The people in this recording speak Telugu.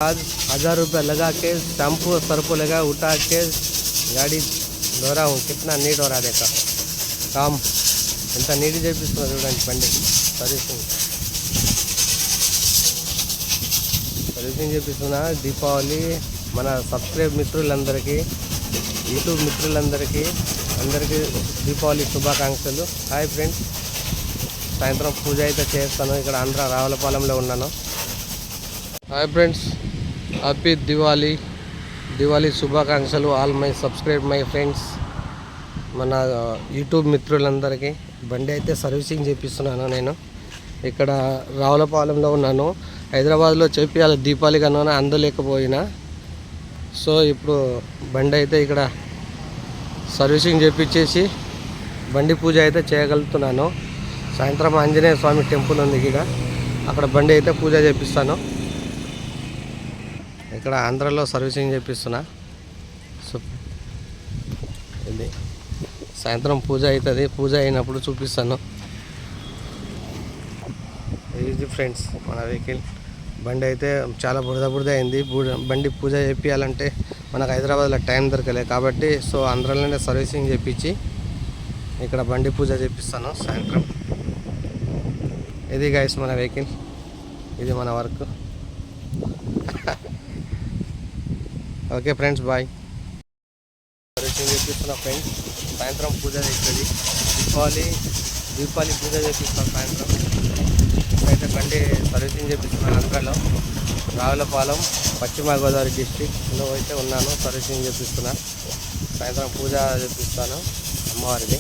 आज 1000 रुपया लगा के शैम्पू और सर्फो लगा उठा के गाड़ी धो रहा हूँ। कितना नीट हो रहा देखा काम ఎంత నీట్ చేపిస్తున్నా చూడండి బండి సర్వీసింగ్ చేపిస్తున్నా। దీపావళి మన సబ్స్క్రైబ్ మిత్రులందరికీ యూట్యూబ్ మిత్రులందరికీ అందరికీ దీపావళి శుభాకాంక్షలు। హాయ్ ఫ్రెండ్స్, సాయంత్రం పూజ అయితే చేస్తాను। ఇక్కడ ఆంధ్ర రావులపాలెంలో ఉన్నాను। హాయ్ ఫ్రెండ్స్, హ్యాపీ దివాళీ శుభాకాంక్షలు all my subscribe my friends. మన యూట్యూబ్ మిత్రులందరికీ బండి అయితే సర్వీసింగ్ చేపిస్తున్నాను। నేను ఇక్కడ రావులపాలెంలో ఉన్నాను। హైదరాబాద్లో చేపియాలి దీపావళి కన్నా అందలేకపోయినా, సో ఇప్పుడు బండి అయితే ఇక్కడ సర్వీసింగ్ చేపించేసి బండి పూజ అయితే చేయగలుగుతున్నాను। సాయంత్రం ఆంజనేయ స్వామి టెంపుల్ ఉంది ఇక్కడ, అక్కడ బండి అయితే పూజ చేపిస్తాను। ఇక్కడ ఆంధ్రలో సర్వీసింగ్ చేపిస్తున్నా। సో ఇది సాయంత్రం పూజ అవుతుంది, పూజ అయినప్పుడు చూపిస్తాను। ఇది ఫ్రెండ్స్ మన వెహికల్ బండి అయితే చాలా బురద అయింది। బండి పూజ చేపించాలంటే మనకు హైదరాబాద్లో టైం దొరకలే కాబట్టి సో ఆంధ్రలోనే సర్వీసింగ్ చేపించి ఇక్కడ బండి పూజ చేపిస్తాను సాయంత్రం। ఇది గైస్ మన వెహికల్, ఇది మన work. Okay friends, bye. Servicing చేపిస్తున్నా ఫ్రెండ్స్, సాయంత్రం పూజ అవుతుంది। దీపావళి పూజ చేపిస్తాం సాయంత్రం। ఇప్పుడైతే బండి సర్వీసింగ్ చేపిస్తున్నాను ఆంధ్రాలో రావులపాలెం పశ్చిమ గోదావరి డిస్ట్రిక్ట్లో అయితే ఉన్నాను। సర్వీసింగ్ చేపిస్తున్నా, సాయంత్రం పూజ చేపిస్తాను అమ్మవారికి।